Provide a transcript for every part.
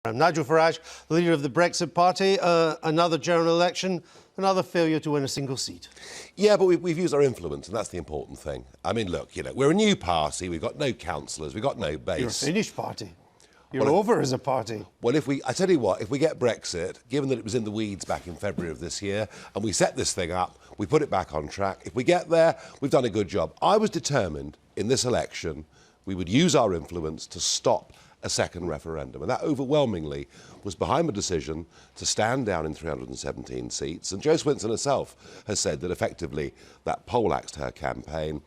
Nigel Farage, the leader of the Brexit Party, another general election, another failure to win a single seat. Yeah, but we've used our influence, and that's the important thing. I mean, look, we're a new party, we've got no councillors, we've got no base. You're a finished party. You're over as a party. Well, I tell you what, if we get Brexit, given that it was in the weeds back in February of this year, and we set this thing up, we put it back on track, if we get there, we've done a good job. I was determined in this election we would use our influence to stop a second referendum, and that overwhelmingly was behind the decision to stand down in 317 seats. And Jo Swinson herself has said that effectively that poleaxed her campaign.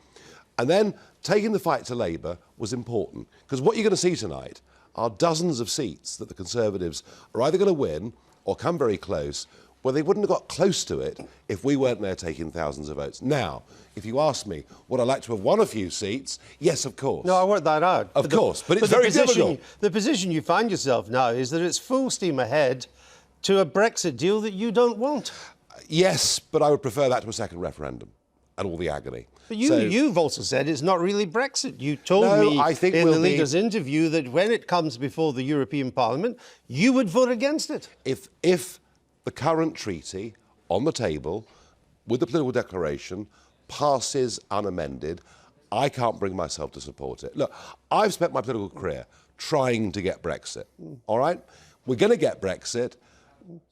And then taking the fight to Labour was important, because what you're going to see tonight are dozens of seats that the Conservatives are either going to win or come very close, where they wouldn't have got close to it if we weren't there taking thousands of votes. Now, if you ask me, would I like to have won a few seats? Yes, of course. No, I worked that out. Of course, but it's very difficult. The position you find yourself now is that it's full steam ahead to a Brexit deal that you don't want. Yes, but I would prefer that to a second referendum and all the agony. But you've also said it's not really Brexit. You told me in the leader's interview that when it comes before the European Parliament, you would vote against it. If the current treaty on the table, with the political declaration, passes unamended, I can't bring myself to support it. Look, I've spent my political career trying to get Brexit, all right? We're going to get Brexit.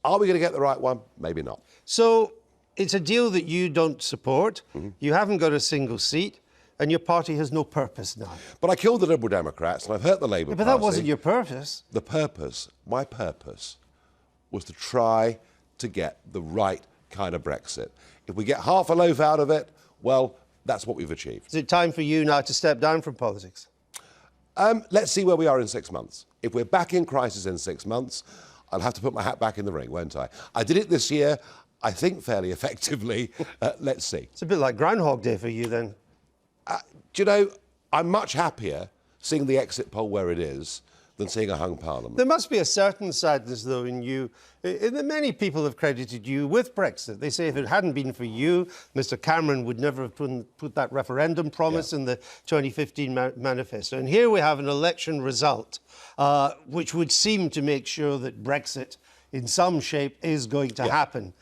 Are we going to get the right one? Maybe not. So it's a deal that you don't support. You haven't got a single seat, and your party has no purpose now. But I killed the Liberal Democrats and I've hurt the Labour Party. But that wasn't your purpose. My purpose was to try to get the right kind of Brexit. If we get half a loaf out of it, well, that's what we've achieved. Is it time for you now to step down from politics? Let's see where we are in 6 months. If we're back in crisis in 6 months, I'll have to put my hat back in the ring, won't I? I did it this year, I think fairly effectively. Let's see. It's a bit like Groundhog Day for you then. Do you know, I'm much happier seeing the exit poll where it is than seeing a hung parliament. There must be a certain sadness, though, in you. Many people have credited you with Brexit. They say if it hadn't been for you, Mr Cameron would never have put that referendum promise in the 2015 manifesto. And here we have an election result which would seem to make sure that Brexit, in some shape, is going to happen.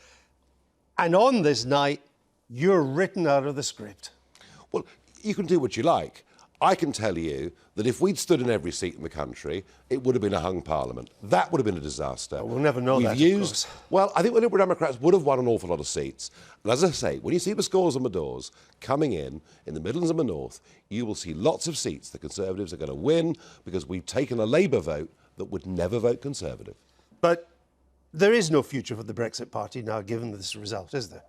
And on this night, you're written out of the script. Well, you can do what you like. I can tell you that if we'd stood in every seat in the country, it would have been a hung parliament. That would have been a disaster. Well, we'll never know that, of course. Well, I think the Liberal Democrats would have won an awful lot of seats. And as I say, when you see the scores on the doors coming in the Midlands and the North, you will see lots of seats the Conservatives are going to win because we've taken a Labour vote that would never vote Conservative. But there is no future for the Brexit Party now, given this result, is there?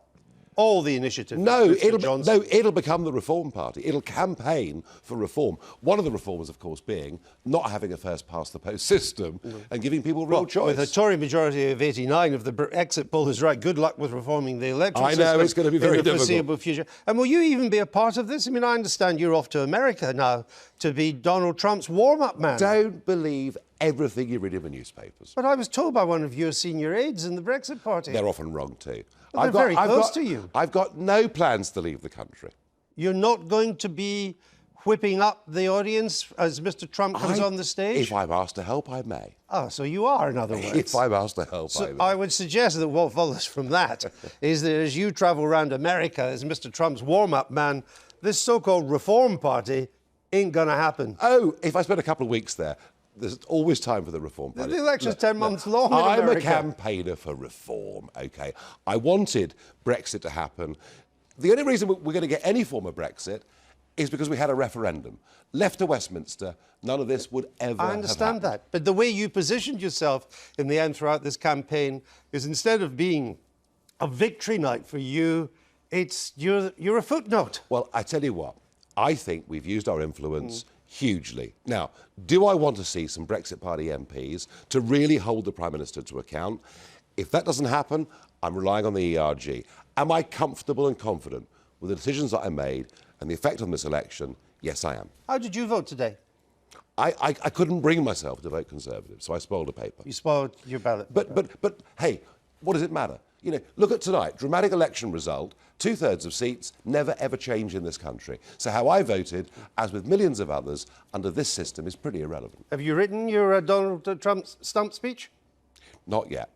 All the initiative. It'll become the Reform Party. It'll campaign for reform. One of the reforms, of course, being not having a first-past-the-post system and giving people real choice. With a Tory majority of 89, if the exit poll is right, good luck with reforming the electoral system. I know, it's going to be very difficult. Foreseeable future. And will you even be a part of this? I mean, I understand you're off to America now to be Donald Trump's warm-up man. Don't believe everything you read in the newspapers. But I was told by one of your senior aides in the Brexit Party. They're often wrong too. Well, they're very close to you. I've got no plans to leave the country. You're not going to be whipping up the audience as Mr Trump comes on the stage? If I'm asked to help, I may. Oh, so you are, in other words. If I'm asked to help, I may. I would suggest that what follows from that is that as you travel around America as Mr Trump's warm-up man, this so-called Reform Party ain't going to happen. Oh, if I spend a couple of weeks there, there's always time for the Reform Party. The election's 10 months long in I'm America. a campaigner for reform, OK? I wanted Brexit to happen. The only reason we're going to get any form of Brexit is because we had a referendum. Left to Westminster, none of this would ever I understand that. But the way you positioned yourself in the end throughout this campaign is instead of being a victory night for you, you're a footnote. Well, I tell you what, I think we've used our influence hugely. Now, do I want to see some Brexit Party MPs to really hold the Prime Minister to account? If that doesn't happen, I'm relying on the ERG. Am I comfortable and confident with the decisions that I made and the effect on this election? Yes, I am. How did you vote today? I couldn't bring myself to vote Conservative, so I spoiled a paper. You spoiled your ballot. But hey, what does it matter? You know, look at tonight, dramatic election result, 2/3 of seats never ever change in this country. So how I voted, as with millions of others, under this system is pretty irrelevant. Have you written your Donald Trump stump speech? Not yet.